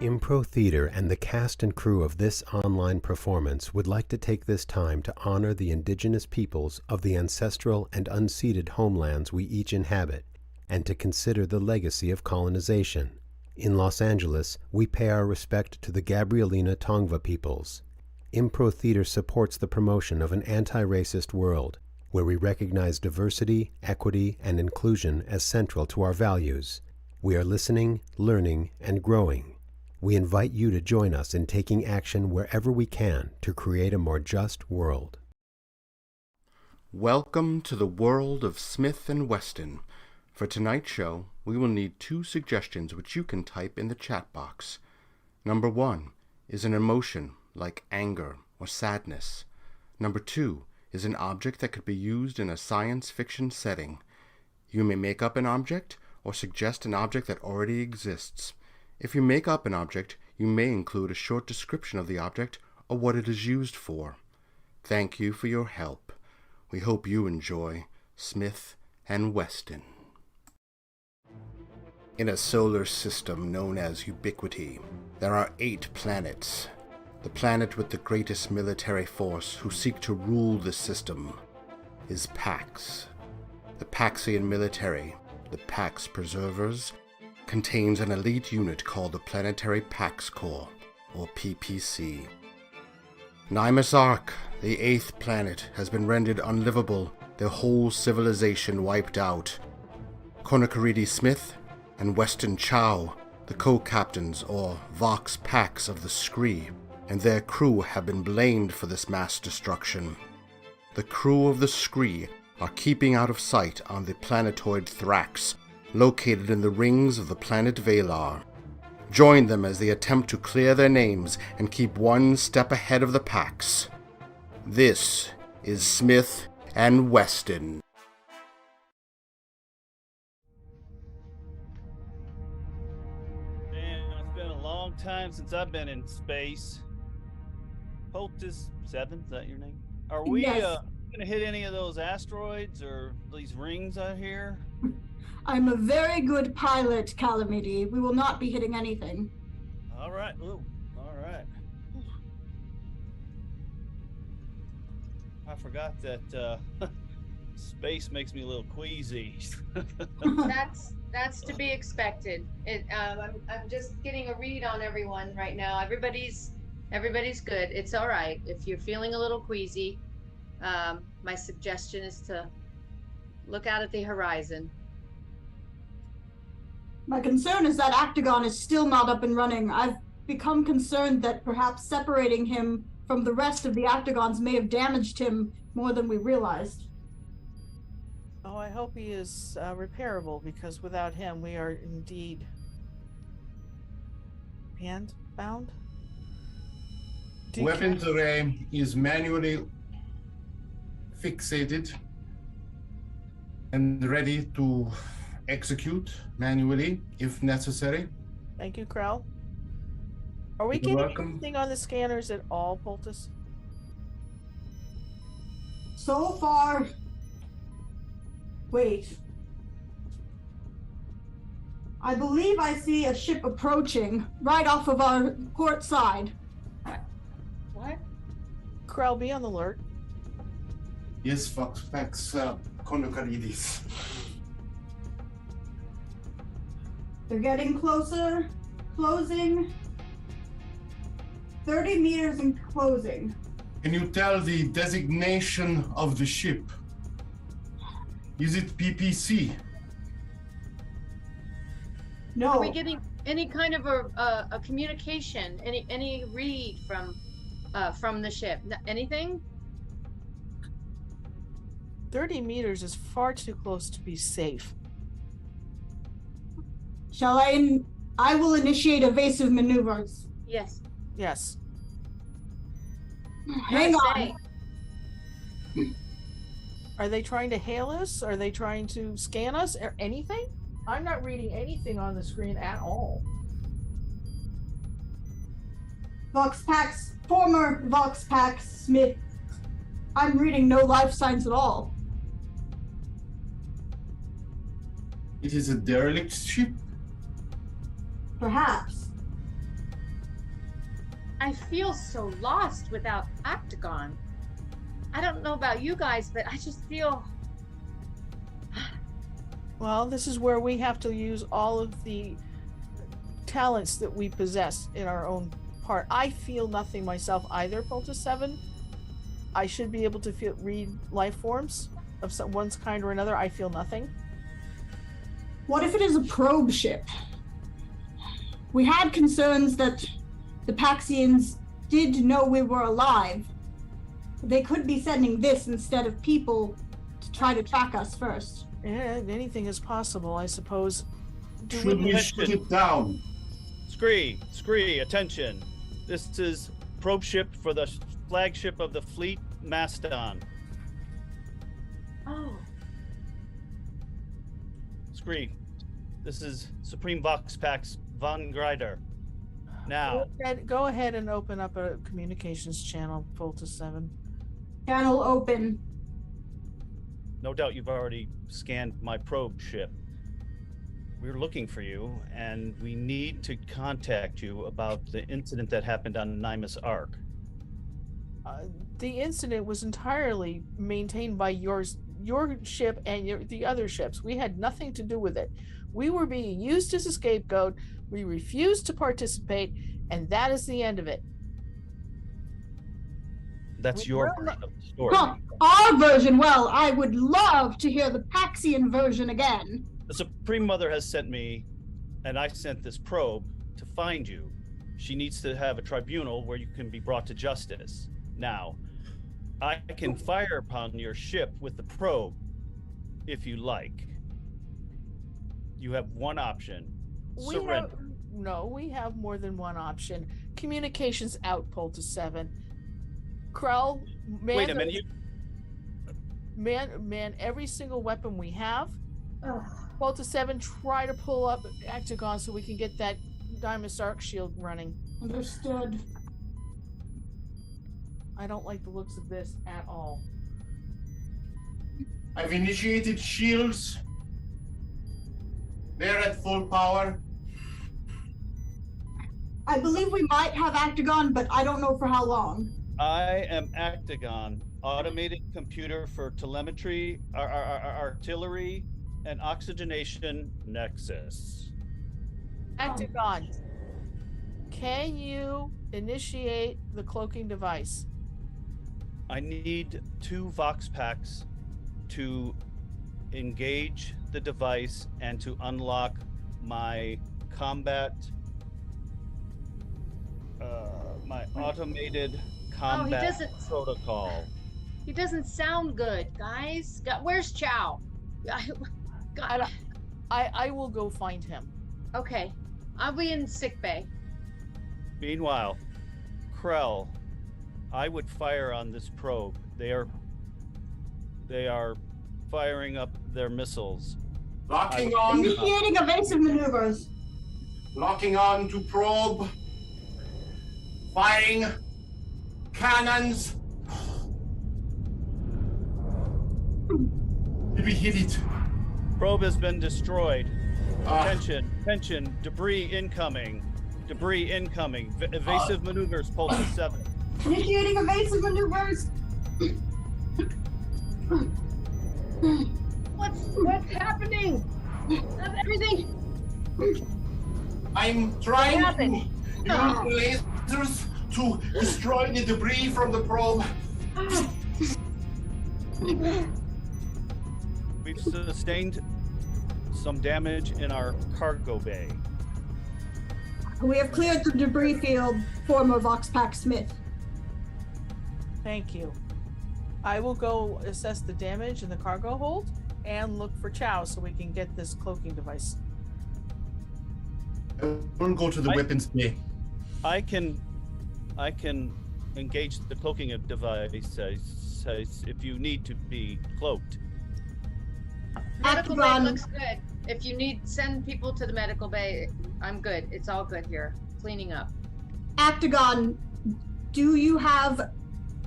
Impro Theater and the cast and crew of this online performance would like to take this time to honor the indigenous peoples of the ancestral and unceded homelands we each inhabit, and to consider the legacy of colonization. In Los Angeles, we pay our respect to the Gabrielina Tongva peoples. Impro Theater supports the promotion of an anti-racist world, where we recognize diversity, equity, and inclusion as central to our values. We are listening, learning, and growing. We invite you to join us in taking action wherever we can to create a more just world. Welcome to the world of Smith and Weston. For tonight's show, we will need 2 suggestions which you can type in the chat box. Number 1 is an emotion like anger or sadness. Number 2 is an object that could be used in a science fiction setting. You may make up an object or suggest an object that already exists. If you make up an object, you may include a short description of the object or what it is used for. Thank you for your help. We hope you enjoy Smith and Weston. In a solar system known as Ubiquity, there are 8 planets. The planet with the greatest military force who seek to rule the system is Pax. The Paxian military, the Pax Preservers, contains an elite unit called the Planetary Pax Corps, or PPC. Nymus Arc, the 8th planet, has been rendered unlivable, their whole civilization wiped out. Konakaridi Smith and Weston Chow, the co-captains or Vox Pax of the Scree, and their crew have been blamed for this mass destruction. The crew of the Scree are keeping out of sight on the planetoid Thrax, located in the rings of the planet Valar. Join them as they attempt to clear their names and keep one step ahead of the Pax. This is Smith and Weston. Man, it's been a long time since I've been in space. Poultice 7, is that your name? Are we Yes. Gonna hit any of those asteroids or these rings out here? I'm a very good pilot, Calamity. We will not be hitting anything. All right. Ooh, all right. I forgot that space makes me a little queasy. That's to be expected. I'm just getting a read on everyone right now. Everybody's good. It's all right. If you're feeling a little queasy, my suggestion is to look out at the horizon. My concern is that Octagon is still not up and running. I've become concerned that perhaps separating him from the rest of the Octagons may have damaged him more than we realized. Oh, I hope he is repairable, because without him we are indeed hand-bound. Weapons array is manually fixated and ready to execute manually if necessary. Thank you, Krell. Are we You're getting welcome. anything on the scanners at all, Poultice? So far... Wait. I believe I see a ship approaching right off of our port side. What? Krell, be on the alert. Yes, Fox Pax Konokaridis. They're getting closer, closing. 30 meters and closing. Can you tell the designation of the ship? Is it PPC? No. Are we getting any kind of a communication? Any read from the ship? Anything? 30 meters is far too close to be safe. Shall I will initiate evasive maneuvers. Yes. Yes. Hang on. Are they trying to hail us? Are they trying to scan us or anything? I'm not reading anything on the screen at all. Former Vox Pax Smith. I'm reading no life signs at all. It is a derelict ship. Perhaps. I feel so lost without Octagon. I don't know about you guys, but I just feel. Well, this is where we have to use all of the talents that we possess in our own part. I feel nothing myself either, Poultice 7. I should be able to read life forms of one's kind or another. I feel nothing. What if it is a probe ship? We had concerns that the Paxians did know we were alive. They could be sending this instead of people to try to track us first. Yeah, anything is possible, I suppose. Should we shoot it down? Scree, attention. This is probe ship for the flagship of the fleet, Maston. Oh. Scree, this is Supreme Vox Pax Von Greider. Now, Go ahead and open up a communications channel, Poultice 7. Channel open. no doubt you've already scanned my probe ship. We're looking for you, and we need to contact you about the incident that happened on Nymus Ark. The incident was entirely maintained by your ship and the other ships. We had nothing to do with it. We were being used as a scapegoat. We refused to and that is the end of it. That's your version of the story. Well, our version, well, I would love to hear the Paxian version again. The Supreme Mother has sent me, and I sent this probe to find you. She needs to have a tribunal where you can be brought to justice. Now, I can fire upon your ship with the probe, if you like. You have one option. Surrender. We have more than one option. Communications out, Poultice 7. Krell, Wait a minute. Man every single weapon we have. Poultice 7, try to pull up Octagon so we can get that Diamond Arc shield running. Understood. I don't like the looks of this at all. I've initiated shields. They're at full power. I believe we might have Octagon, but I don't know for how long. I am Octagon, automated computer for telemetry, artillery, and oxygenation nexus. Octagon, can you initiate the cloaking device? I need 2 Vox Packs to engage the device and to unlock my combat, my automated combat protocol. He doesn't sound good, guys. Where's Chow? God. I will go find him. Okay, I'll be in sickbay. Meanwhile, Krell, I would fire on this probe. They are firing up their missiles. Locking on. Initiating evasive maneuvers. Locking on to probe. Firing. Cannons. Did we hit it? Probe has been destroyed. Attention, debris incoming. Evasive maneuvers, Pulse 7. Initiating evasive maneuvers. What's happening? Everything. I'm trying to use lasers to destroy the debris from the probe. We've sustained some damage in our cargo bay. We have cleared the debris field, former Voxpack Smith. Thank you. I will go assess the damage in the cargo hold and look for Chow so we can get this cloaking device. I will go to the weapons bay. I can engage the cloaking device if you need to be cloaked. Medical bay Octagon. looks good. If you need, send people to the medical bay. I'm good. It's all good here. Cleaning up. Octagon, do you have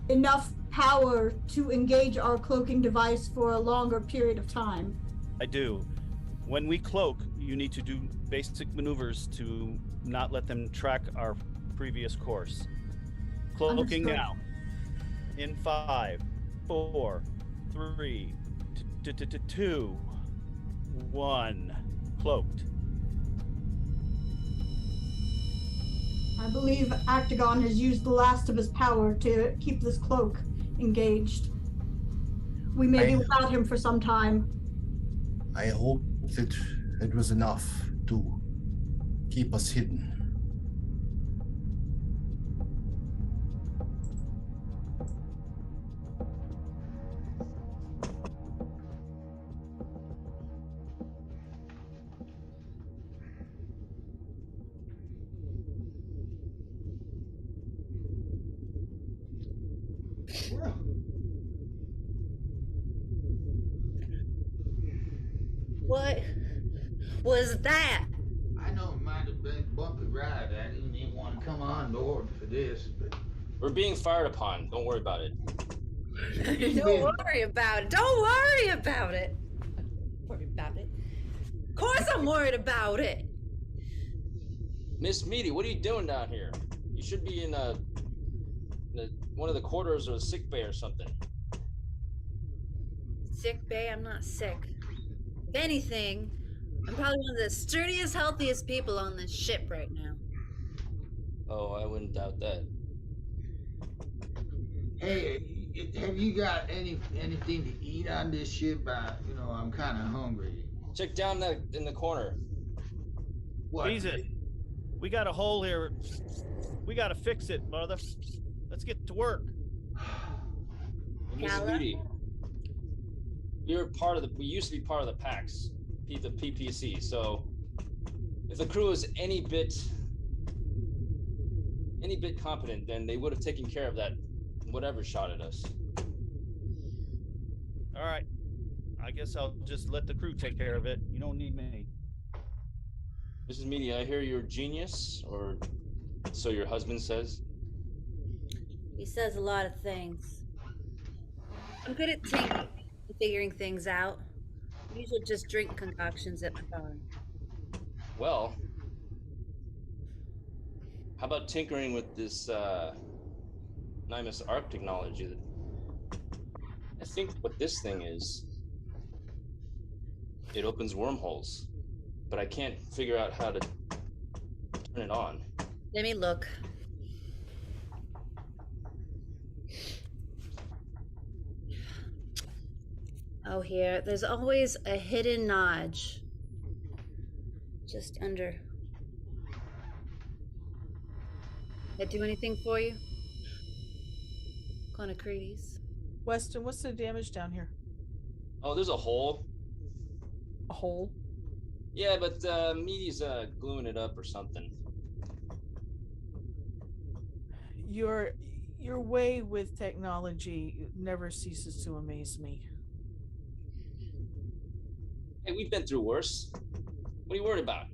enough power to engage our cloaking device for a longer period of time? I do. When we cloak, you need to do basic maneuvers to not let them track our previous course. Cloaking Understood. now. In 5, 4, 3, 2, 1. Cloaked. I believe Actagon has used the last of his power to keep this cloak engaged. We may be without him for some time. I hope that it was enough to keep us hidden. What was that? I know it might have been a bumpy ride. I didn't even want to come on board for this, but We're being fired upon. Don't worry about it. Don't worry about it. Don't worry about it. Don't worry about it. Of course I'm worried about it. Miss Meaty, what are you doing down here? You should be in one of the quarters or a sick bay or something. Sick bay? I'm not sick. If anything, I'm probably one of the sturdiest, healthiest people on this ship right now. Oh, I wouldn't doubt that. hey, have you got anything to eat on this ship? I'm kind of hungry. Check down in the corner. What? Jesus. We got a hole here. We got to fix it, brother. Let's get to work. Miss Gala? Meaty, we used to be part of the PAX, the PPC. So if the crew is any bit competent, then they would have taken care of that whatever shot at us. All right. I guess I'll just let the crew take care of it. You don't need me. Mrs. Meaty, I hear you're a genius, or so your husband says. He says a lot of things. I'm good at thinking and figuring things out. I usually just drink concoctions at my bar. Well, how about tinkering with this Nymus Arc technology? I think what this thing is, it opens wormholes, but I can't figure out how to turn it on. Let me look. Oh, here. There's always a hidden notch. Just under. That do anything for you? Conocrates. Weston, what's the damage down here? Oh, there's a hole. A hole? Yeah, but Meaty's gluing it up or something. Your way with technology never ceases to amaze me. Hey, we've been through worse. What are you worried about?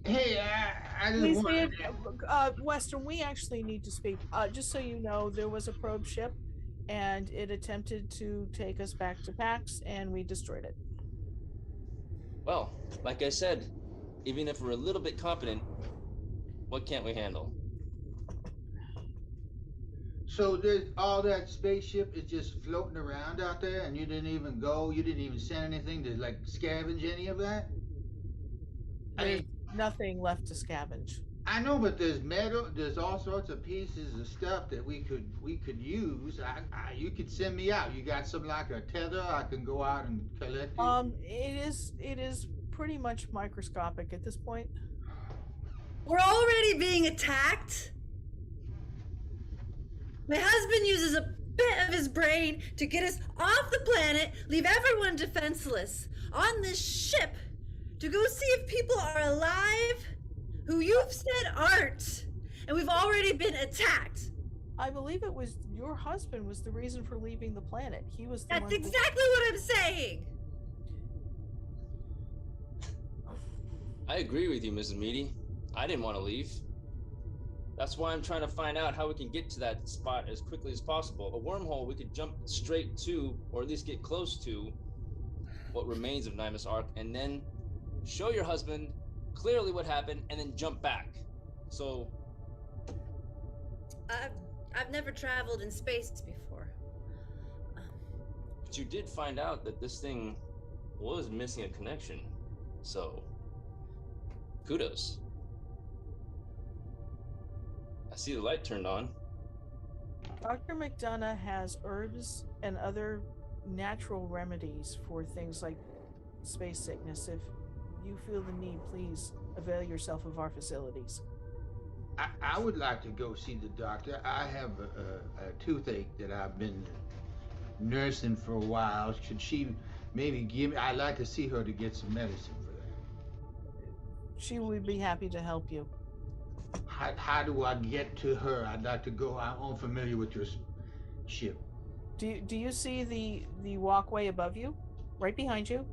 Hey, I just Please, wanted Western, we actually need to speak. Just so you know, there was a probe ship, and it attempted to take us back to PAX, and we destroyed it. Well, like I said, even if we're a little bit competent, what can't we handle? So there's all that spaceship is just floating around out there, and you didn't even send anything to like scavenge any of that? There's nothing left to scavenge. I know, but there's metal. There's all sorts of pieces of stuff that we could use. You could send me out. You got something like a tether? I can go out and collect it. It is pretty much microscopic at this point. We're already being attacked. My husband uses a bit of his brain to get us off the planet, leave everyone defenseless on this ship to go see if people are alive who you've said aren't. And we've already been attacked. I believe it was your husband was the reason for leaving the planet. He was the That's one exactly what I'm saying. I agree with you, Mrs. Meaty. I didn't want to leave. That's why I'm trying to find out how we can get to that spot as quickly as possible. A wormhole we could jump straight to, or at least get close to, what remains of Nymus Arc, and then show your husband clearly what happened, and then jump back. So I've never traveled in space before. but you did find out that this thing was missing a connection. So kudos. I see the light turned on. Dr. McDonough has herbs and other natural remedies for things like space sickness. If you feel the need, please avail yourself of our facilities. I would like to go see the doctor. I have a toothache that I've been nursing for a while. Should she maybe give me? I'd like to see her to get some medicine for that. She would be happy to help you. How do I get to her? I'd like to go. I'm unfamiliar with your ship. Do you see the walkway above you, right behind you?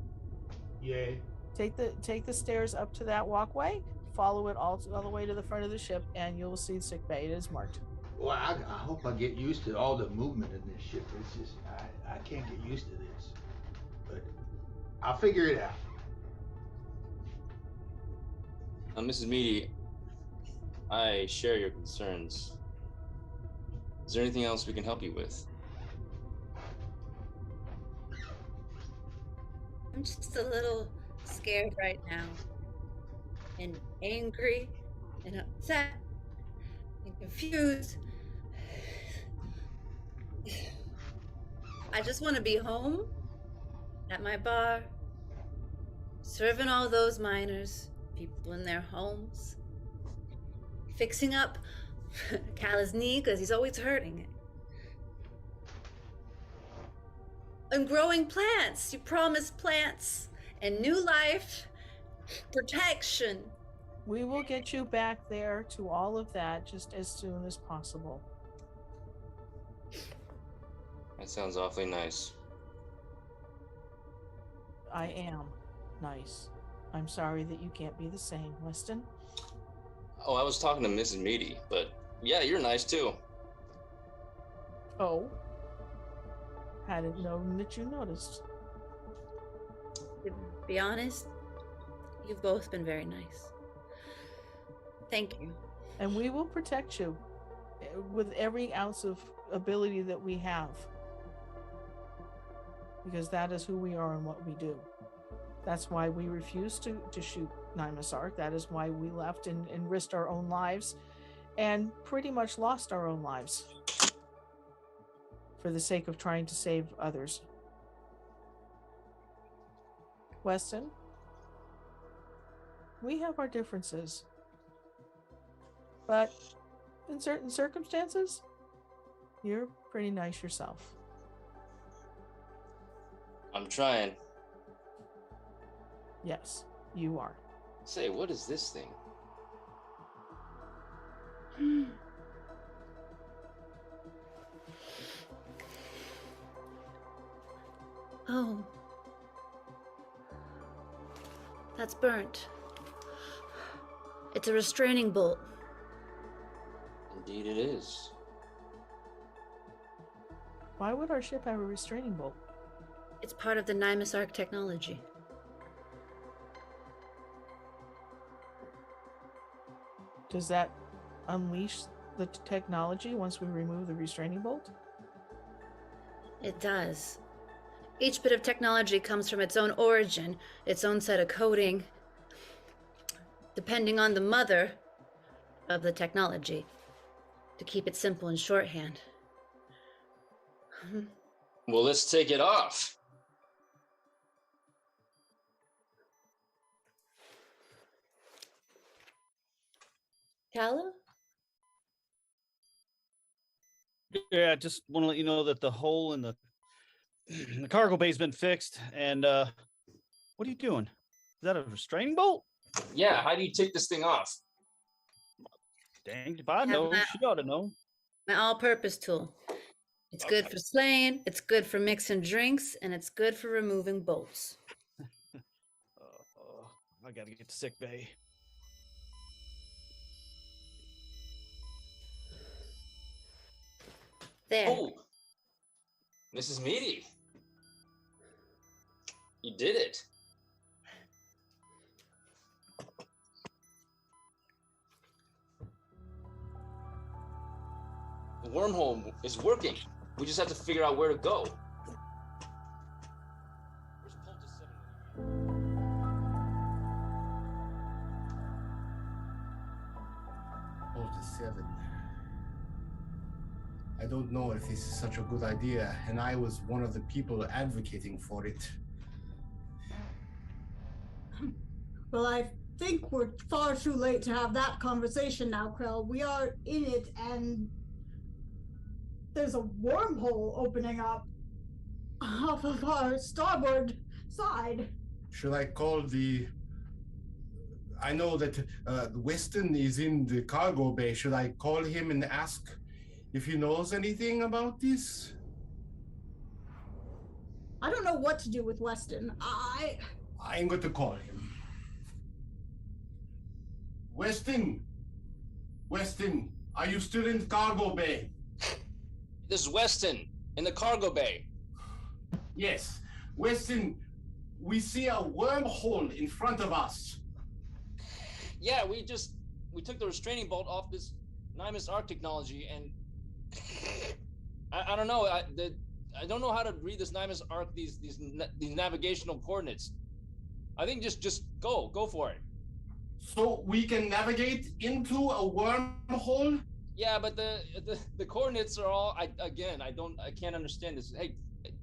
Yeah. Take the stairs up to that walkway. Follow it all the way to the front of the ship, and you'll see the sick bay. It is marked. Well, I hope I get used to all the movement in this ship. It's just I can't get used to this, but I'll figure it out. Mrs. Meady, I share your concerns. Is there anything else we can help you with? I'm just a little scared right now, and angry, and upset, and confused. I just want to be home at my bar, serving all those miners, people in their homes, fixing up Call's knee because he's always hurting it. And growing plants. You promised plants and new life, protection. We will get you back there to all of that just as soon as possible. That sounds awfully nice. I am nice. I'm sorry that you can't be the same, Weston. Oh, I was talking to Mrs. Meady, but yeah, you're nice too. Oh. Hadn't known that you noticed. To be honest, you've both been very nice. Thank you. And we will protect you with every ounce of ability that we have. Because that is who we are and what we do. That's why we refused to shoot Nymasark. That is why we left and risked our own lives and pretty much lost our own lives for the sake of trying to save others. Weston, we have our differences, but in certain circumstances, you're pretty nice yourself. I'm trying. Yes, you are. Say, what is this thing? Oh. That's burnt. It's a restraining bolt. Indeed it is. Why would our ship have a restraining bolt? It's part of the Nymasark technology. Does that unleash the technology once we remove the restraining bolt? It does. Each bit of technology comes from its own origin, its own set of coding, depending on the mother of the technology, to keep it simple and shorthand. Well, let's take it off. Calla? Yeah, I just want to let you know that the hole in the cargo bay's been fixed. And what are you doing? Is that a restraining bolt? Yeah, how do you take this thing off? Dang, if I know, she ought to know. My all-purpose tool. It's good for slaying, it's good for mixing drinks, and it's good for removing bolts. I gotta get to sick bay. There. Oh, Mrs. Meady. You did it. wormhole is working. We just have to figure out where to go. Where's Poultice 7? Poultice 7. I don't know if this is such a good idea, and I was one of the people advocating for it. Well, I think we're far too late to have that conversation now, Krell. We are in it, and there's a wormhole opening up off of our starboard side. Should I call the... I know that Weston is in the cargo bay. Should I call him and ask if he knows anything about this? I don't know what to do with Weston. I'm going to call him. Weston! Weston, are you still in the cargo bay? This is Weston in the cargo bay. Yes. Weston, we see a wormhole in front of us. Yeah, we took the restraining bolt off this Nymus Arc technology, and I don't know. I don't know how to read this Nymus Arc, these navigational coordinates. I think just go for it. So we can navigate into a wormhole? Yeah, but the coordinates are all I can't understand this. Hey,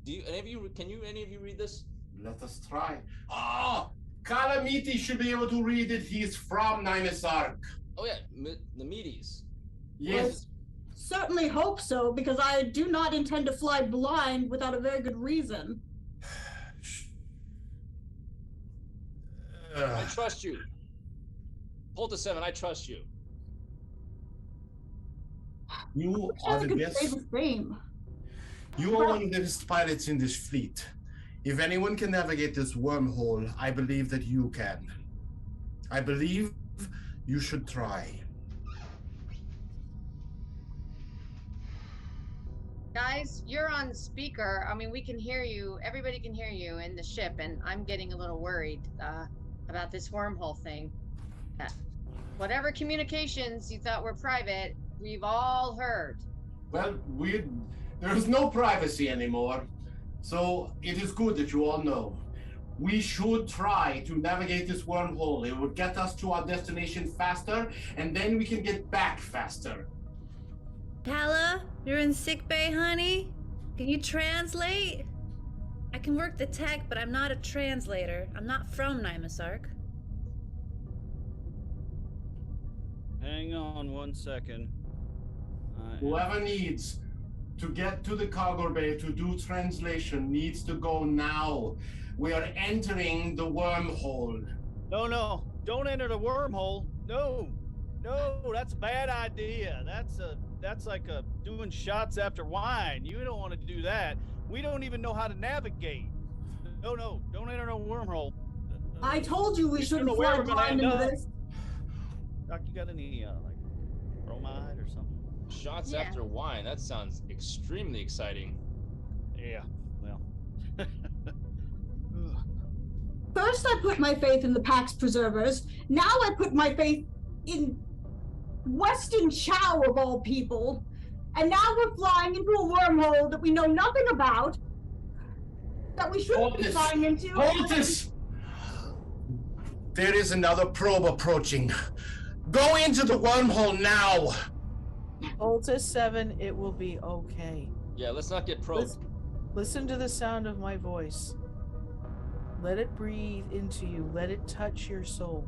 can any of you read this? Let us try. Calamity should be able to read it. He's from Nymus Arc. Oh yeah, the Medes. Yes. Certainly hope so, because I do not intend to fly blind without a very good reason. I trust you. Poultice 7, I trust you. You are the best. Say the same. You are one of the best pilots in this fleet. If anyone can navigate this wormhole, I believe that you can. I believe you should try. Guys, you're on speaker. I mean, we can hear you. Everybody can hear you in the ship, and I'm getting a little worried about this wormhole thing. Whatever communications you thought were private, we've all heard. Well, there is no privacy anymore, so it is good that you all know. We should try to navigate this wormhole. It would get us to our destination faster, and then we can get back faster. Tala, you're in sickbay, honey. Can you translate? I can work the tech, but I'm not a translator. I'm not from Nymus Arc. Hang on 1 second. Whoever needs to get to the cargo bay to do translation needs to go now. We are entering the wormhole. No, don't enter the wormhole. No, that's a bad idea. That's like doing shots after wine. You don't want to do that. We don't even know how to navigate. No, don't enter no wormhole. I told you we shouldn't fly blind into this. Doc, you got any like bromide or something? Shots after wine. That sounds extremely exciting. Yeah, well. First, I put my faith in the Pax Preservers. Now I put my faith in Weston Chow, of all people. And now we're flying into a wormhole that we know nothing about, that we shouldn't be flying into. Poultice! There is another probe approaching. Go into the wormhole now! Poultice 7, it will be okay. Yeah, let's not get probed. Listen to the sound of my voice. Let it breathe into you. Let it touch your soul.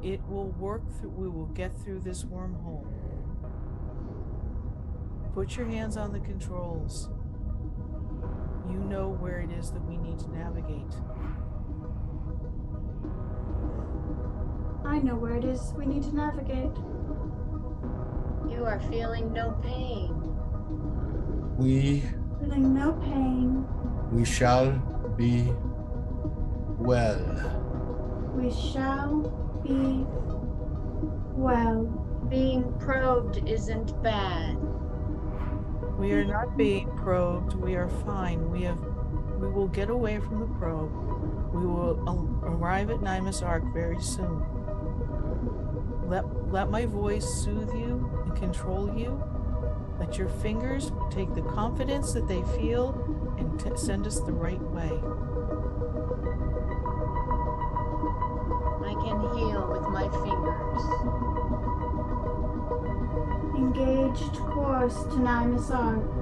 It will work through. We will get through this wormhole. Put your hands on the controls. You know where it is that we need to navigate. I know where it is we need to navigate. You are feeling no pain. Feeling no pain. We shall be well. We shall be well. Being probed isn't bad. We are not being probed. We are fine. We will get away from the probe. We will arrive at Nymus Arc very soon. Let my voice soothe you and control you. Let your fingers take the confidence that they feel and send us the right way. I can heal with my fingers. Engaged course to Misar.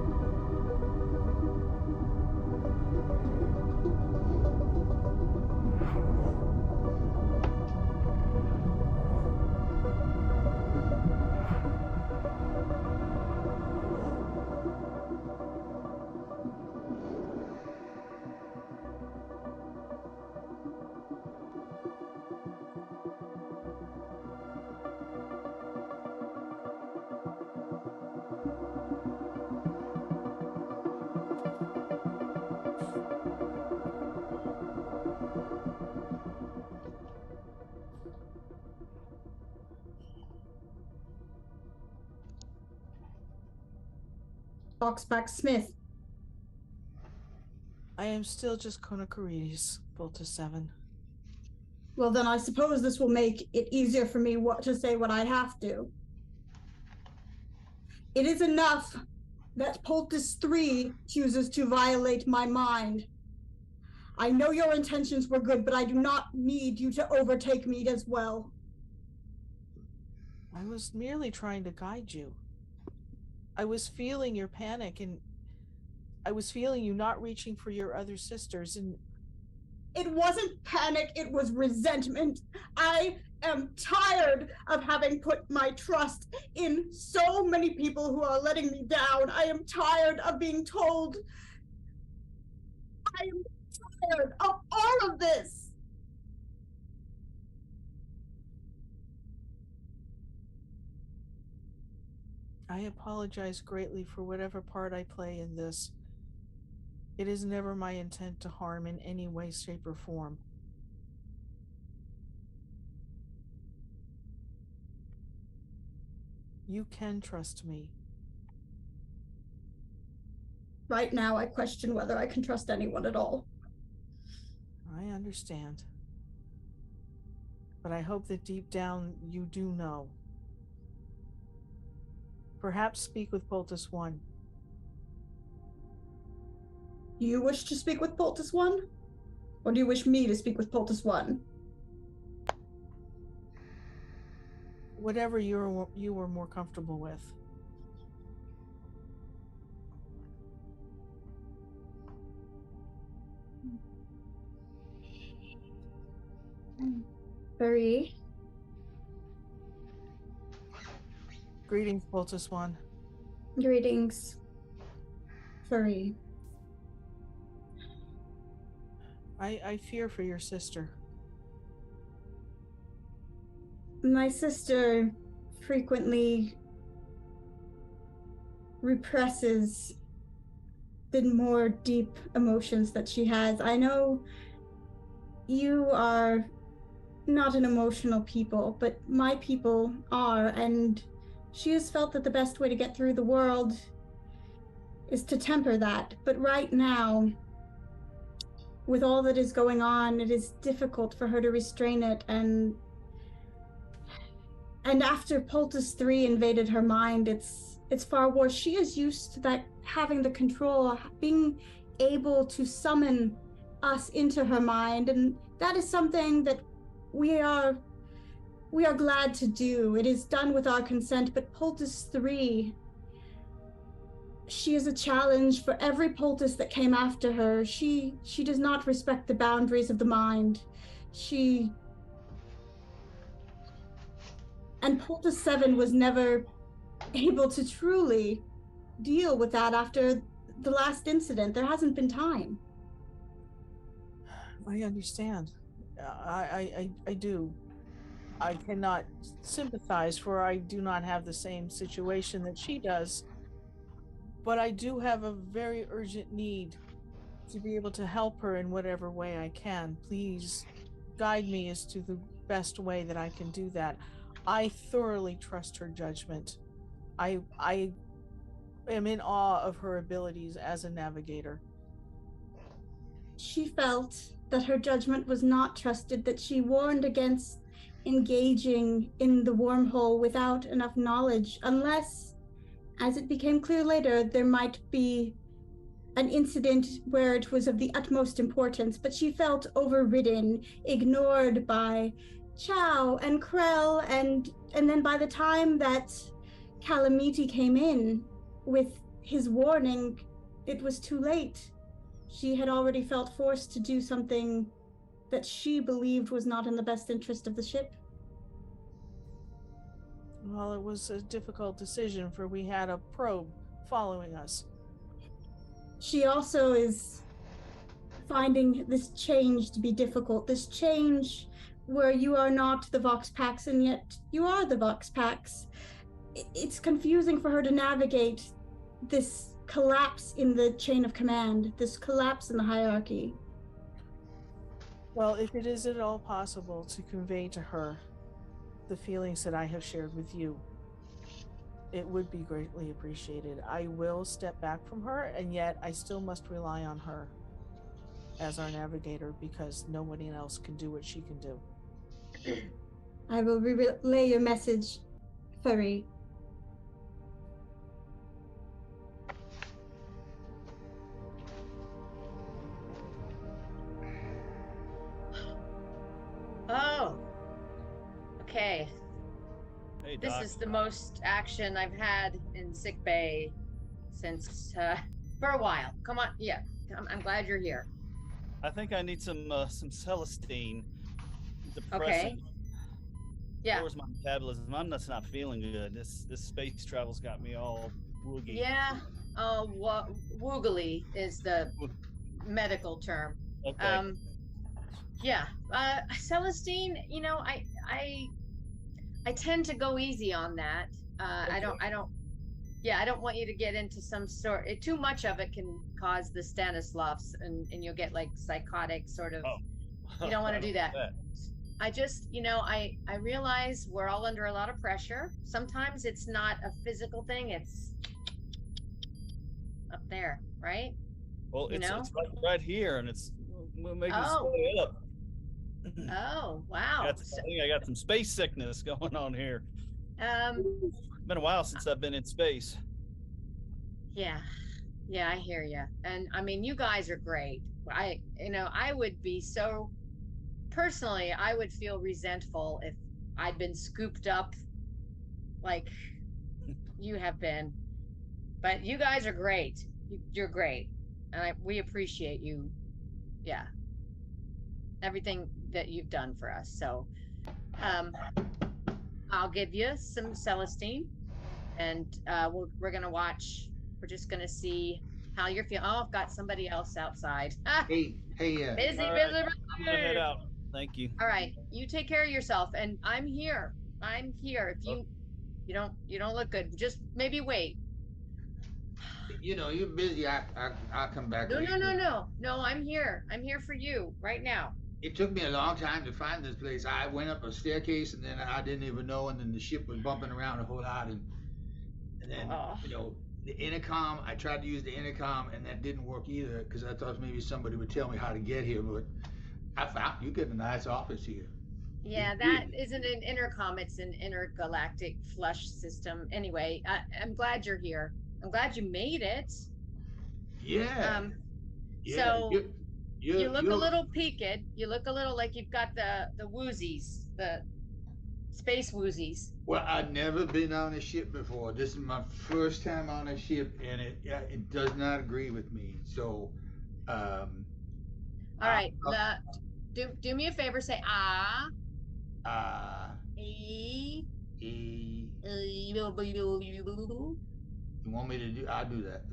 Foxback Smith. I am still just Konakarides, Volta 7. Well, then I suppose this will make it easier for me to say what I have to. It is enough that Poultice 3 chooses to violate my mind. I know your intentions were good, but I do not need you to overtake me as well. I was merely trying to guide you. I was feeling your panic, and I was feeling you not reaching for your other sisters, and it wasn't panic, it was resentment. I am tired of having put my trust in so many people who are letting me down. I am tired of being told. I am tired of all of this. I apologize greatly for whatever part I play in this. It is never my intent to harm in any way, shape, or form. You can trust me. Right now, I question whether I can trust anyone at all. I understand. But I hope that deep down you do know. Perhaps speak with Poultice 1. Do you wish to speak with Poultice 1? Or do you wish me to speak with Poultice 1? Whatever you were more comfortable with. Very. Greetings, Poultice 1. Greetings, Furry. I fear for your sister. My sister frequently represses the more deep emotions that she has. I know you are not an emotional people, but my people are, and she has felt that the best way to get through the world is to temper that. But right now, with all that is going on, it is difficult for her to restrain it, and after Poultice 3 invaded her mind, it's far worse. She is used to that, having the control, being able to summon us into her mind, and that is something that we are glad to do. It is done with our consent, but Poultice 3, she is a challenge for every Poultice that came after her. She does not respect the boundaries of the mind. And Poultice 7 was never able to truly deal with that after the last incident. There hasn't been time. I understand. I do. I cannot sympathize, for I do not have the same situation that she does. But I do have a very urgent need to be able to help her in whatever way I can. Please guide me as to the best way that I can do that. I thoroughly trust her judgment. I am in awe of her abilities as a navigator. She felt that her judgment was not trusted, that she warned against engaging in the wormhole without enough knowledge, unless, as it became clear later, there might be an incident where it was of the utmost importance, but she felt overridden, ignored by Chow and Krell, and then by the time that Calamity came in with his warning, it was too late. She had already felt forced to do something that she believed was not in the best interest of the ship. Well, it was a difficult decision, for we had a probe following us. She also is finding this change to be difficult. This change where you are not the Vox Pax and yet you are the Vox Pax. It's confusing for her to navigate this collapse in the chain of command, this collapse in the hierarchy. Well, if it is at all possible to convey to her the feelings that I have shared with you, it would be greatly appreciated. I will step back from her, and yet I still must rely on her as our navigator, because nobody else can do what she can do. I will relay your message, Furry. Oh. Okay. Hey, This Doc. is the most action I've had in sick bay since for a while. Come on, yeah. I'm glad you're here. I think I need some Celestine. Depressant. Okay. Yeah. Lowers my metabolism. I'm just not feeling good. This space travel's got me all woogie. Yeah. Woogly is the medical term. Okay. Yeah. Celestine, you know, I tend to go easy on that. I don't want you to get into some sort. Too much of it can cause the Stanislavs, and you'll get like psychotic sort of. You don't want to do that. I just, you know, I realize we're all under a lot of pressure. Sometimes it's not a physical thing; it's up there, right? Well, it's right here, and it's making me sway up. Oh, wow. I think I got some space sickness going on here. It's been a while since I've been in space. Yeah, I hear you. And I mean, you guys are great. I would be so, personally, I would feel resentful if I'd been scooped up like you have been. But you guys are great. You're great. And we appreciate you. Yeah. Everything that you've done for us. So I'll give you some Celestine, and we're gonna watch. We're just gonna see how you're feeling. Oh, I've got somebody else outside. Hey, busy. I'm gonna head out. Thank you. All right, you take care of yourself, and I'm here. If you don't look good, just maybe wait. You know, you're busy. I'll come back. No, I'm here. I'm here for you right now. It took me a long time to find this place. I went up a staircase, and then I didn't even know, and then the ship was bumping around a whole lot, and then you know, the intercom. I tried to use the intercom, and that didn't work either, because I thought maybe somebody would tell me how to get here. But I found you get a nice office here. Yeah, that isn't an intercom. It's an intergalactic flush system. Anyway, I'm glad you're here. I'm glad you made it. Yeah. So you look a little peaked. You look a little like you've got the woozies, the space woozies. Well, I've never been on a ship before. This is my first time on a ship, and it does not agree with me. So, all right. Do me a favor. Say You want me to do? I'll do that.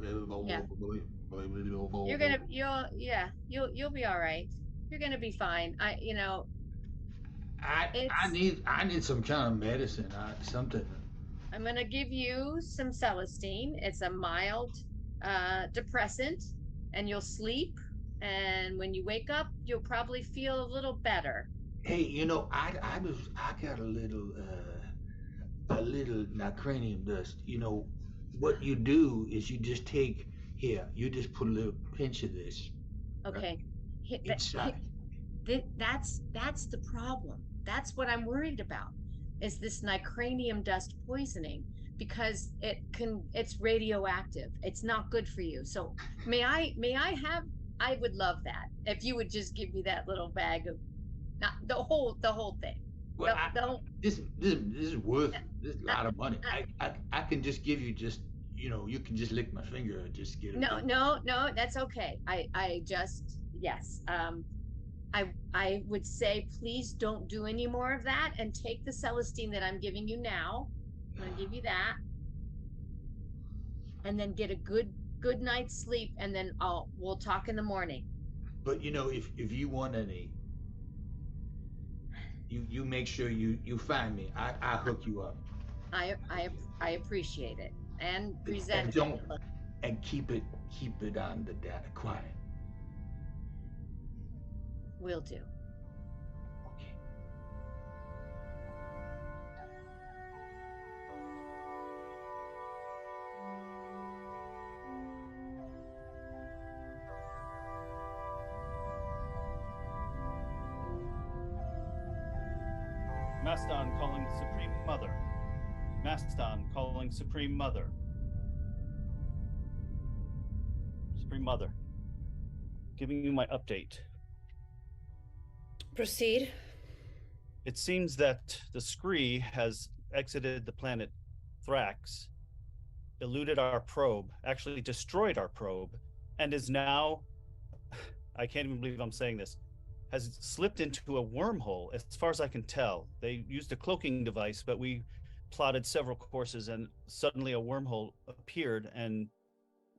Yeah. You'll be all right. You're gonna be fine. I need some kind of medicine, something. I'm gonna give you some Celestine. It's a mild depressant, and you'll sleep. And when you wake up, you'll probably feel a little better. Hey, you know, I got a little not cranium dust. You know, what you do is you just take you just put a little pinch of this. Okay. Inside. That's the problem. That's what I'm worried about, is this nicranium dust poisoning, because it's radioactive. It's not good for you. So I would love that if you would just give me that little bag of, not the whole thing. Well, this is worth this is a lot I- of money. I can just give you just, you can just lick my finger and just get it. No, that's okay. I just, yes. I would say, please don't do any more of that, and take the Celestine that I'm giving you now. I'm gonna give you that, and then get a good night's sleep, and then we'll talk in the morning. But if you want any, you make sure you find me. I hook you up. I appreciate it and resent And it. don't and keep it on the data quiet. Will do. Okay. Maston calling Supreme Mother. Maston calling Supreme Mother. Supreme Mother, giving you my update. Proceed. It seems that the Scree has exited the planet Thrax, eluded our probe, actually destroyed our probe, and is now, I can't even believe I'm saying this, has slipped into a wormhole, as far as I can tell. They used a cloaking device, but we plotted several courses, and suddenly a wormhole appeared, and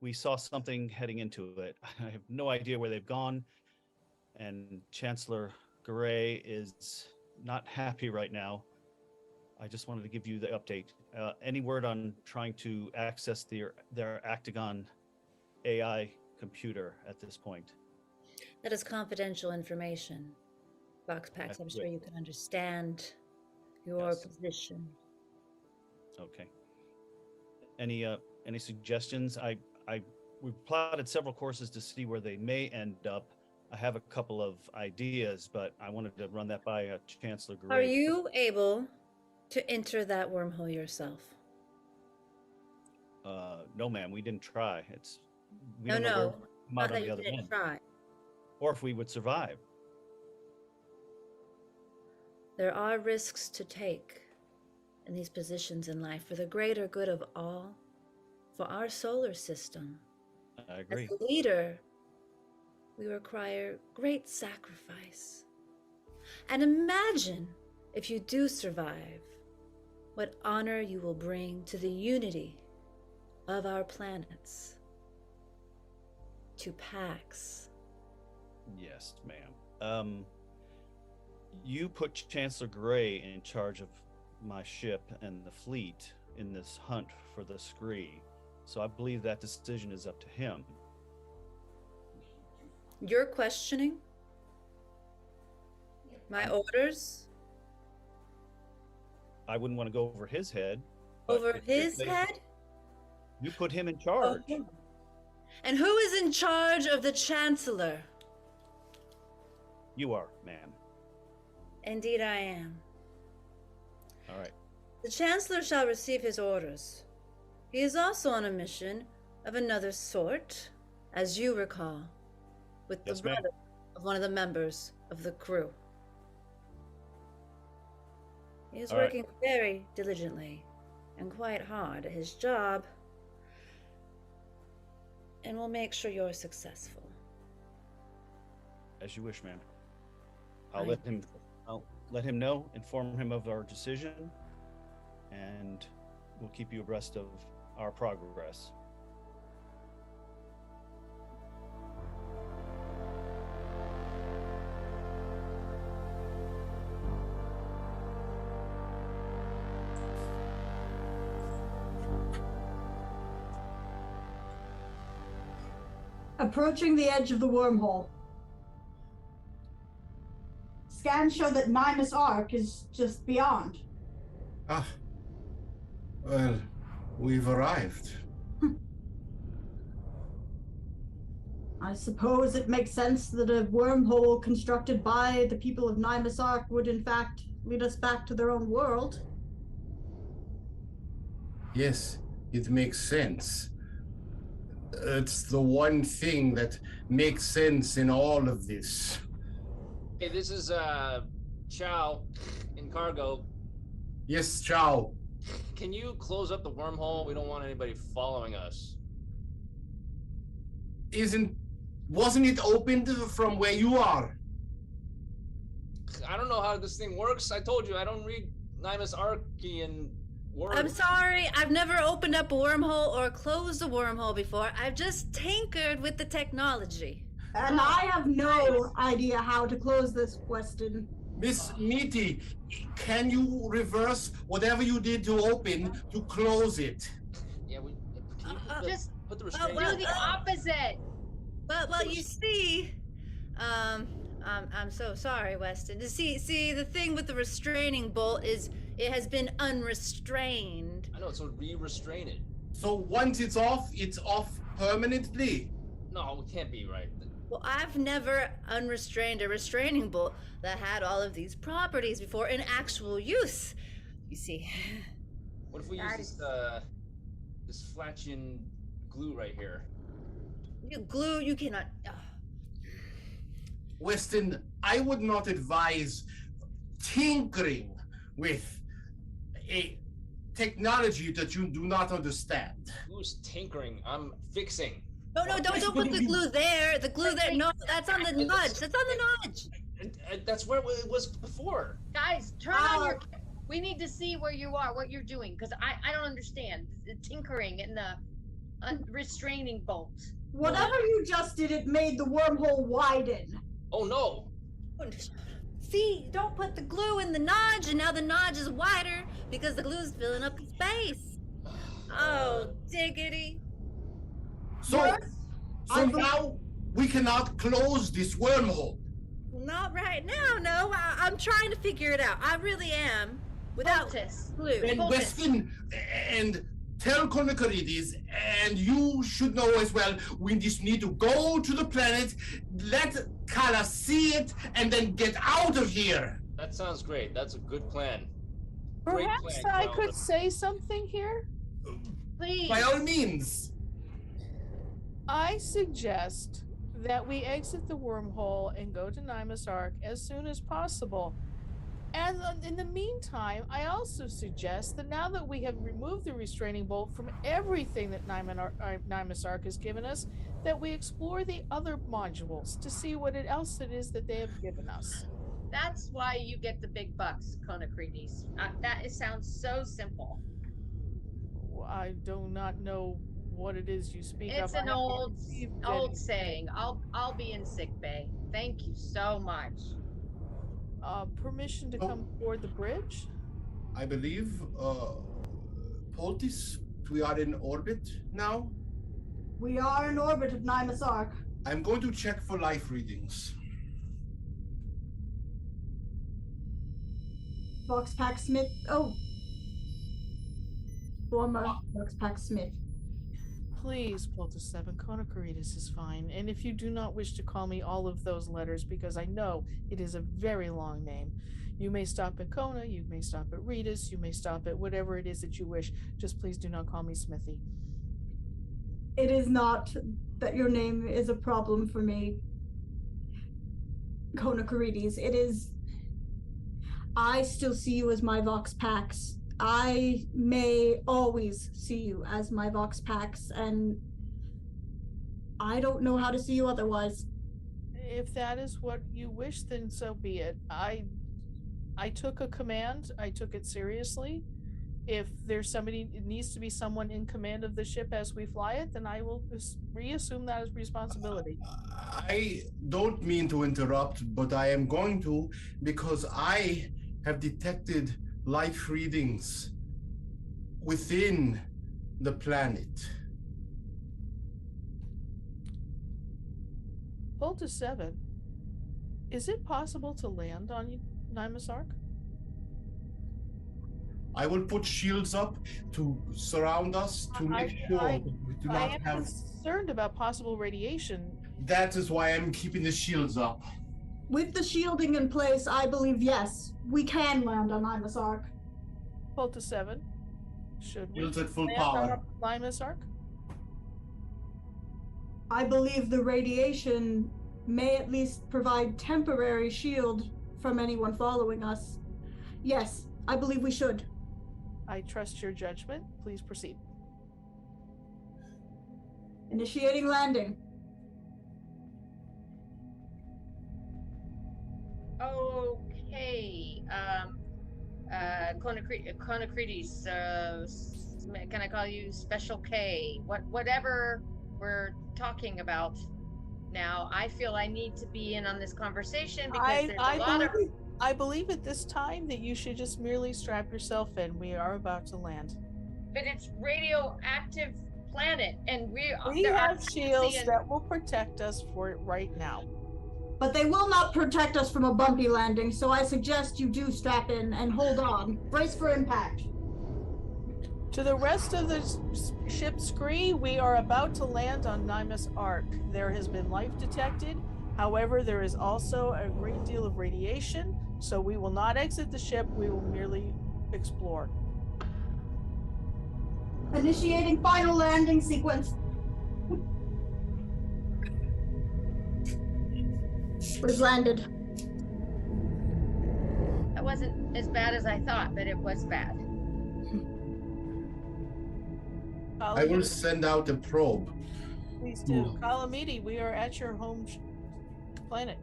we saw something heading into it. I have no idea where they've gone, and Chancellor Gray is not happy right now. I just wanted to give you the update. Any word on trying to access their Actagon AI computer at this point? That is confidential information. Boxpax, I'm sure you can understand your position. Okay. Any suggestions? We plotted several courses to see where they may end up. I have a couple of ideas, but I wanted to run that by Chancellor Gray. Are you able to enter that wormhole yourself? No, ma'am. We didn't try. No. Not that you didn't try. Or if we would survive. There are risks to take in these positions in life for the greater good of all, for our solar system. I agree. As a leader, we require great sacrifice. And imagine, if you do survive, what honor you will bring to the unity of our planets, to Pax. Yes, ma'am. You put Chancellor Gray in charge of my ship and the fleet in this hunt for the Scree, so I believe that decision is up to him. You're questioning my orders? I wouldn't want to go over his head. Over his head? You put him in charge. Oh. And who is in charge of the Chancellor? You are, ma'am. Indeed I am. All right. The Chancellor shall receive his orders. He is also on a mission of another sort, as you recall, with the brother of one of the members of the crew. He is working very diligently and quite hard at his job, and will make sure you're successful. As you wish, ma'am. I'll let him know, inform him of our decision, and we'll keep you abreast of our progress. Approaching the edge of the wormhole. Scans show that Nimus Ark is just beyond. Ah. Well, we've arrived. I suppose it makes sense that a wormhole constructed by the people of Nimus Ark would in fact lead us back to their own world. Yes, it makes sense. It's the one thing that makes sense in all of this. Hey, this is Chow in cargo. Yes, Chow. Can you close up the wormhole? We don't want anybody following us. Wasn't it opened from where you are? I don't know how this thing works. I told you I don't read Nimus Archean words. I'm sorry, I've never opened up a wormhole or closed a wormhole before. I've just tinkered with the technology. And I have no idea how to close this, Weston. Miss Meaty, can you reverse whatever you did to open to close it? Yeah, can you put the Do restraint the opposite. Well, you see, I'm so sorry, Weston. See, the thing with the restraining bolt is it has been unrestrained. I know, so re-restrain it. So once it's off permanently? No, it can't be right. Well, I've never unrestrained a restraining bolt that had all of these properties before in actual use. You see. What if we use this Flatchian glue right here? You cannot. Weston, I would not advise tinkering with a technology that you do not understand. Who's tinkering? I'm fixing. No, don't put the glue there. The glue there. No, that's on the nudge. That's on the nudge. That's where it was before. Guys, turn on your. We need to see where you are, what you're doing, because I don't understand the tinkering and the restraining bolt. Whatever you just did, it made the wormhole widen. Oh no! See, don't put the glue in the notch, and now the notch is wider because the glue's filling up the space. Oh, diggity. So now we cannot close this wormhole. Not right now, no. I'm trying to figure it out. I really am. Without glue. And Weston, and tell Konakarides, and you should know as well, we just need to go to the planet, let Kala see it, and then get out of here. That sounds great. That's a good plan. Perhaps I could say something here? Please. By all means. I suggest that we exit the wormhole and go to Nimus Ark as soon as possible. And in the meantime, I also suggest that now that we have removed the restraining bolt from everything that Nimus Ark has given us, that we explore the other modules to see what else it is that they have given us. That's why you get the big bucks, Konakrides. It sounds so simple. I do not know what it is you speak of. It's an old saying. I'll be in sick bay. Thank you so much. Permission to come aboard the bridge? I believe, Poultice, we are in orbit now? We are in orbit of Nimus Ark. I'm going to check for life readings. Voxpack Smith. Oh. Former Voxpack Smith. Please, Polta 7, Konakarides is fine. And if you do not wish to call me all of those letters, because I know it is a very long name, you may stop at Kona, you may stop at Ritas, you may stop at whatever it is that you wish. Just please do not call me Smithy. It is not that your name is a problem for me, Konakarides. It is. I still see you as my Voxpax. I may always see you as my Voxpax, and I don't know how to see you otherwise. If that is what you wish, then so be it. I took a command. I took it seriously. If there's somebody, it needs to be someone in command of the ship as we fly it, then I will reassume that as responsibility. I don't mean to interrupt, but I am going to, because I have detected life readings within the planet. Polta 7, is it possible to land on Nimus Ark? I will put shields up to surround us to make sure that we do not have. concerned about possible radiation. That is why I'm keeping the shields up. With the shielding in place, I believe, yes, we can land on Imus Arc. Pull to 7. Should we Shields at full land power. on Limus Arc? I believe the radiation may at least provide temporary shield from anyone following us. Yes, I believe we should. I trust your judgment. Please proceed. Initiating landing. Okay. Conocretes, can I call you Special K? Whatever we're talking about now, I feel I need to be in on this conversation because there's a lot of... I believe at this time that you should just merely strap yourself in. We are about to land. But it's radioactive planet, and we have shields that will protect us for it right now. But they will not protect us from a bumpy landing, so I suggest you do strap in and hold on. Brace for impact. To the rest of the ship's crew, we are about to land on Nimus Arc. There has been life detected. However, there is also a great deal of radiation, so we will not exit the ship. We will merely explore. Initiating final landing sequence. We've landed. That wasn't as bad as I thought, but it was bad. I will send out a probe. Please do. Kalamidi, we are at your home planet.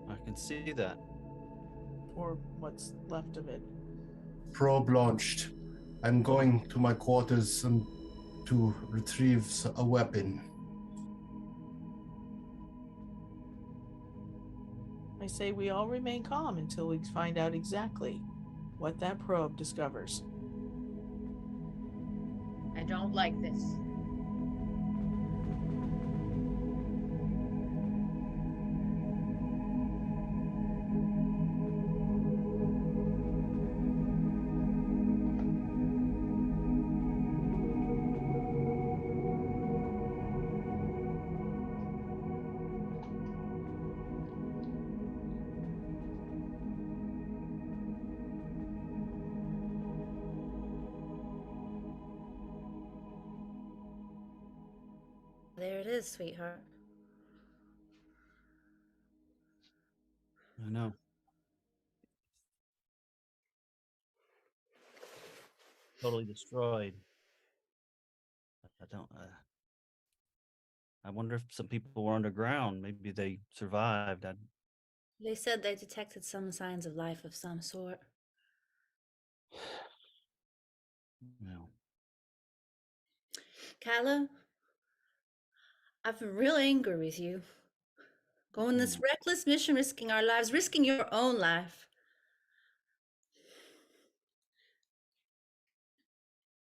I can see that. Or what's left of it. Probe launched. I'm going to my quarters to retrieve a weapon. I say we all remain calm until we find out exactly what that probe discovers. I don't like this. There it is, sweetheart. I know. Totally destroyed. I don't. I wonder if some people were underground. Maybe they survived. They said they detected some signs of life of some sort. No. Kyla, I've been real angry with you. Going this reckless mission, risking our lives, risking your own life.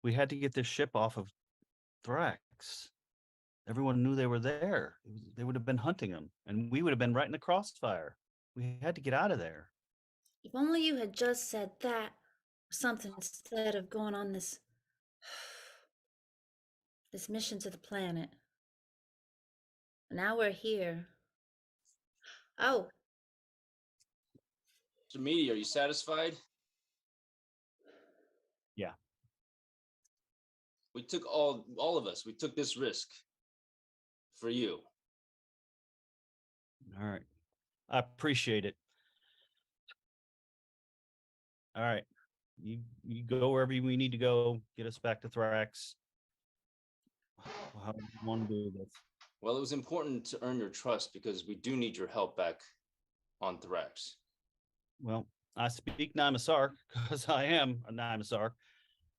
We had to get this ship off of Thrax. Everyone knew they were there. They would have been hunting them, and we would have been right in the crossfire. We had to get out of there. If only you had just said that or something instead of going on this mission to the planet. Now we're here. Oh. Mr. Meaty, are you satisfied? Yeah. We took all of us. We took this risk for you. All right. I appreciate it. All right. You go wherever we need to go. Get us back to Thrax. How do you want to do this? Well, it was important to earn your trust because we do need your help back on Thrax. Well, I speak Nimusark because I am a Nimusark.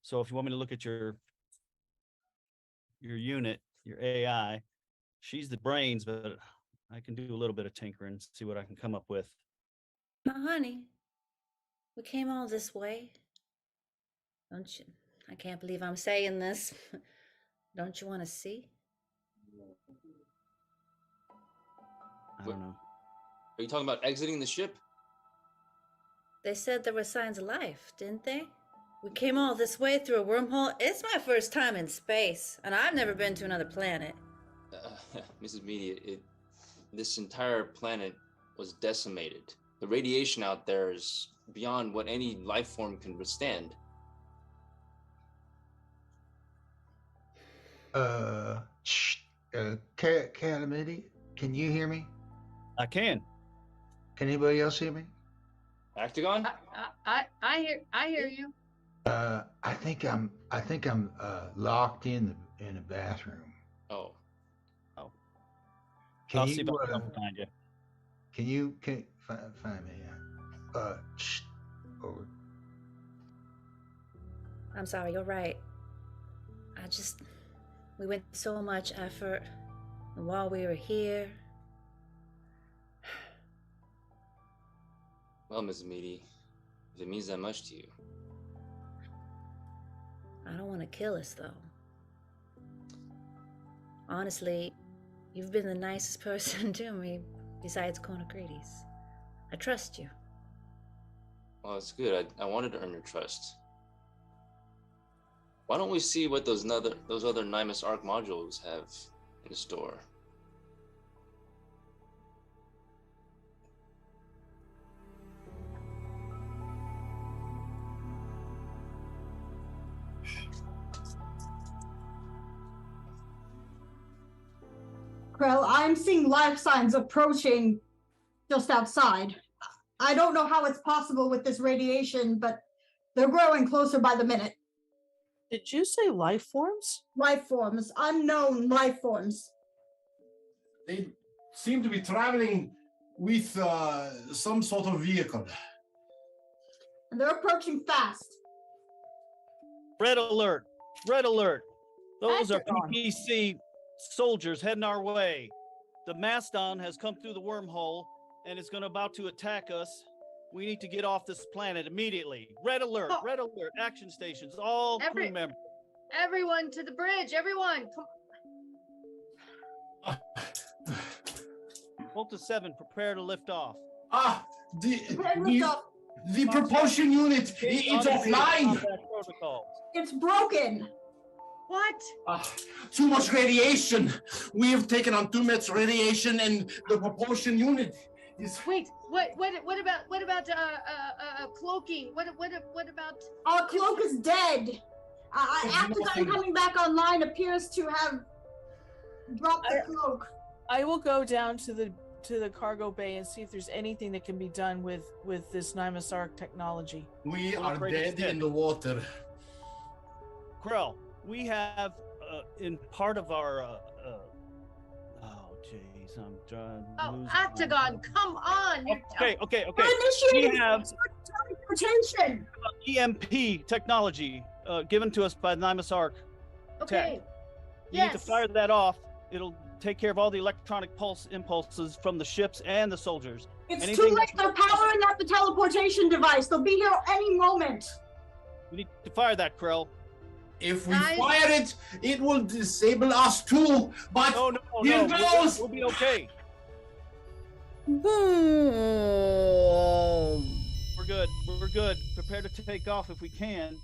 So if you want me to look at your unit, your AI, she's the brains, but I can do a little bit of tinkering, see what I can come up with. Now, honey, we came all this way. Don't you? I can't believe I'm saying this. Don't you want to see? I don't know. Are you talking about exiting the ship? They said there were signs of life, didn't they? We came all this way through a wormhole. It's my first time in space, and I've never been to another planet. Mrs. Media, this entire planet was decimated. The radiation out there is beyond what any life form can withstand. Calamity, can you hear me? I can. Can anybody else hear me? Octagon? I hear you. I think I'm locked in the bathroom. Oh. Can I'll you see if I can find you. Can you find me? Over. I'm sorry, you're right. We went so much effort, and while we were here. Well, Mrs. Meady, if it means that much to you. I don't want to kill us, though. Honestly, you've been the nicest person to me, besides Konakrides. I trust you. Well, it's good. I wanted to earn your trust. Why don't we see what those other Nymus Arc modules have in store? Krell, I'm seeing life signs approaching just outside. I don't know how it's possible with this radiation, but they're growing closer by the minute. Did you say life forms? Life forms, unknown life forms. They seem to be traveling with some sort of vehicle. And they're approaching fast. Red alert! Red alert! Those are Octagon. PPC soldiers heading our way. The Mastodon has come through the wormhole and is about to attack us. We need to get off this planet immediately. Red alert! Oh. Red alert! Action stations, all crew members. Everyone to the bridge. Everyone, come. Volta 7, prepare to lift off. The propulsion unit, it's offline. Protocols. It's broken. What? Too much radiation. We have taken on too much radiation, and the propulsion unit is. Wait. What about cloaking? What about? Our cloak is dead. Octagon coming back online appears to have dropped the cloak. I will go down to the cargo bay and see if there's anything that can be done with this Nymus Arc technology. We are dead in the water. Krell, we have in part of our oh jeez, I'm trying. Oh, Octagon, come on! Okay. We're initiating We have teleportation. EMP technology given to us by Nymus Arc. Okay. You need to fire that off. It'll take care of all the electronic impulses from the ships and the soldiers. It's Anything too late. They're powering up the teleportation device. They'll be here any moment. We need to fire that, Krell. If we fire it, it will disable us too. But no, here goes. We'll be okay. Boom. We're good. Prepare to take off if we can.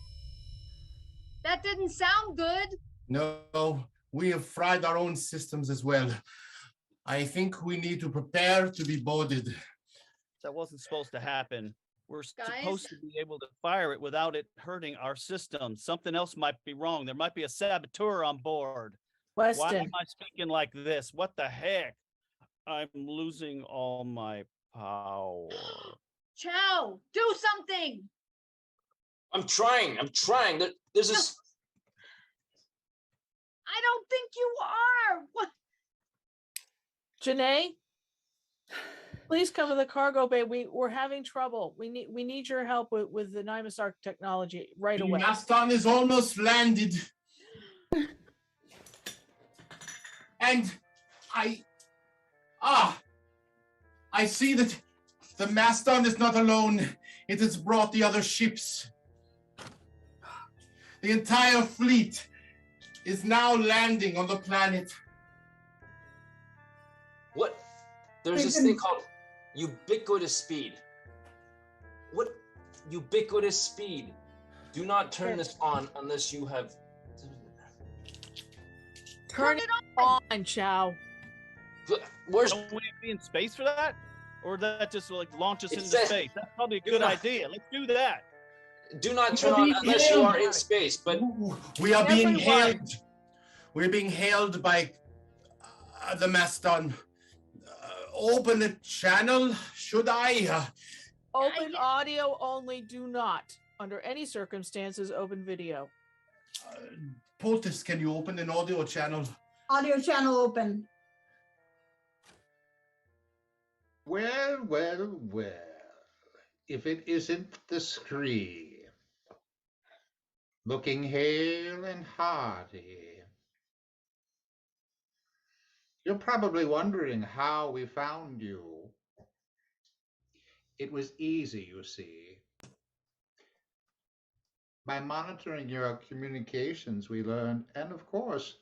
That didn't sound good. No, we have fried our own systems as well. I think we need to prepare to be boarded. That wasn't supposed to happen. We're supposed to be able to fire it without it hurting our system. Something else might be wrong. There might be a saboteur on board. Weston. Why am I speaking like this? What the heck? I'm losing all my power. Chow, do something. I'm trying. There's this. I don't think you are. What? Janae, please come to the cargo bay. We're having trouble. We need your help with the Nymus Arc technology right away. The Mastodon is almost landed. And I see that the Mastodon is not alone. It has brought the other ships. The entire fleet is now landing on the planet. What? There's this thing called ubiquitous speed. What? Ubiquitous speed. Do not turn this on unless you have. Turn it on, Chow. Where's Don't we be in space for that? Or that just like launch us It into says- space? That's probably a good not- idea. Let's do that. do not turn on unless you are in space, but We are being Everyone. hailed. We're being hailed by the Maston. Open a channel, should I? Open audio only. Do not, under any circumstances, open video. Poultice, can you open an audio channel? Audio channel open. Well, well, well. If it isn't the Scree, looking hale and hearty. You're probably wondering how we found you. It was easy, you see. By monitoring your communications, we learned, and of course,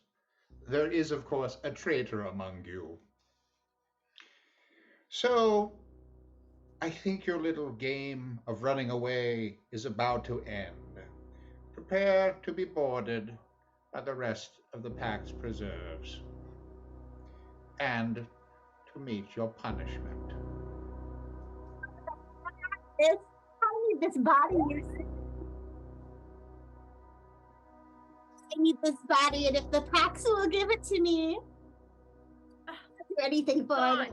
there is, of course, a traitor among you. So, I think your little game of running away is about to end. Prepare to be boarded by the rest of the Pax Preserves, and to meet your punishment. I need this body. I need this body, and if the Pax will give it to me, I'll do anything for it.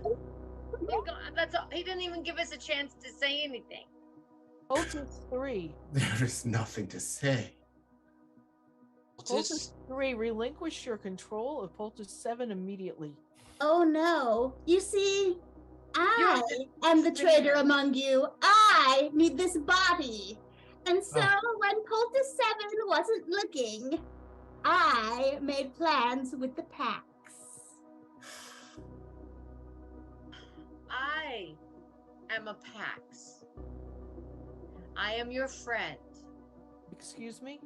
That's all. He didn't even give us a chance to say anything. Poultice 3. There is nothing to say. Poultice 3. Relinquish your control of Poultice 7 immediately. Oh no. You see, I am the traitor among you. I need this body. And so when Poultice 7 wasn't looking, I made plans with the Pax. I am a Pax. I am your friend. Excuse me?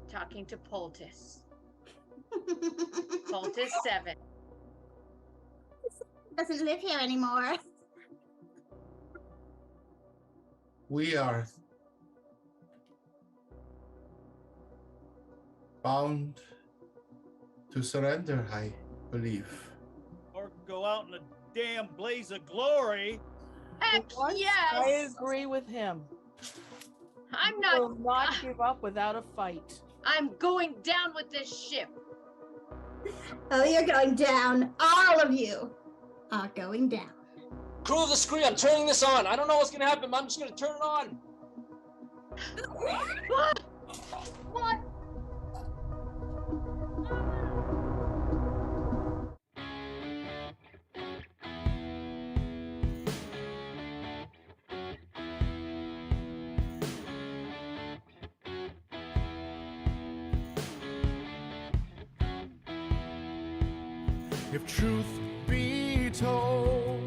Talking to Poultice. Poultice 7. Doesn't live here anymore. We are bound to surrender, I believe. Or go out in a damn blaze of glory. Heck Once yes! I agree with him. I'm I will not. not give up without a fight. I'm going down with this ship. Oh, you're going down. All of you are going down. crew of the Scree, I'm turning this on. I don't know what's gonna happen, but I'm just gonna turn it on. What? What? If truth be told,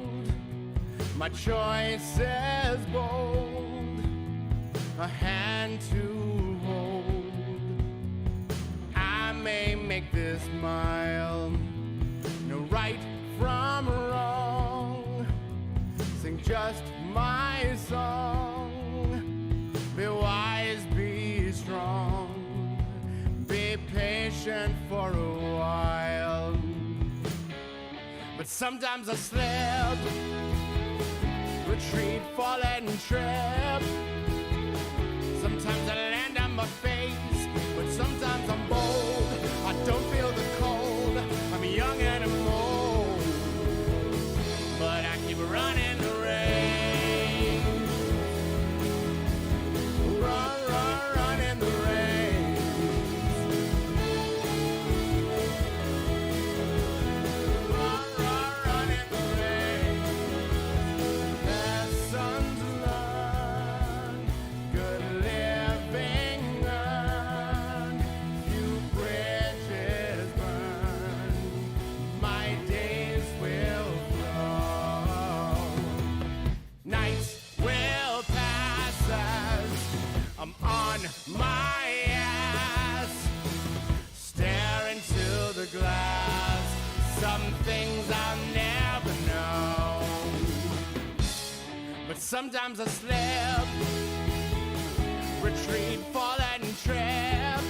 my choice is bold, a hand to hold. I may make this mile, no right from wrong, sing just my song, be wise, be strong, be patient for a while. But sometimes I slip, retreat, fall and trip. Sometimes I land on my face, but sometimes I'm bold. I don't feel the cold, I'm young and I'm old, but I keep running the race. Run, run, run in the race. Run, run, run in the race. Lessons learned, good living earned, few bridges burned, my days will flow. Nights will pass as I'm on my ass, stare into the glass. Some things I'll never know, but sometimes I slip, retreat, fall and trip.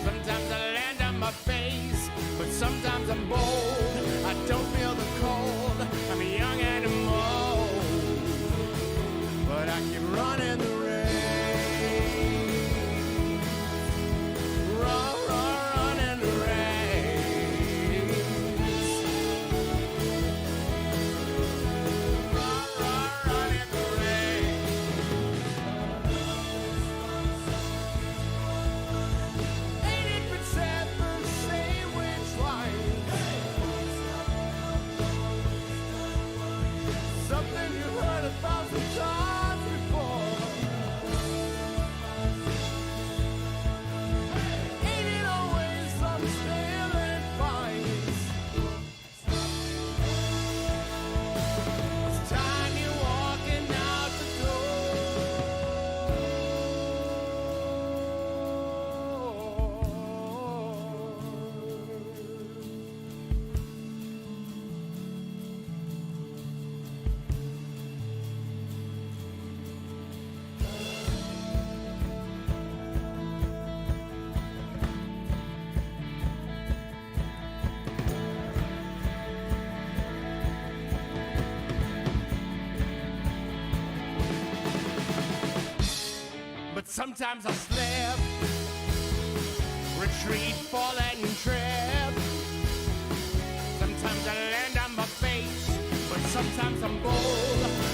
Sometimes I land on my face, but sometimes I'm bold. I don't feel the cold. I'm a young animal, but I keep running the race. Running the race. Running the race. 80% the same way trying. Something you heard 1,000 times before. Ain't it always some still advice? It's time you're walking out the door. But sometimes I slip, retreat, fall and trip. Sometimes I land on my face, but sometimes I'm bold.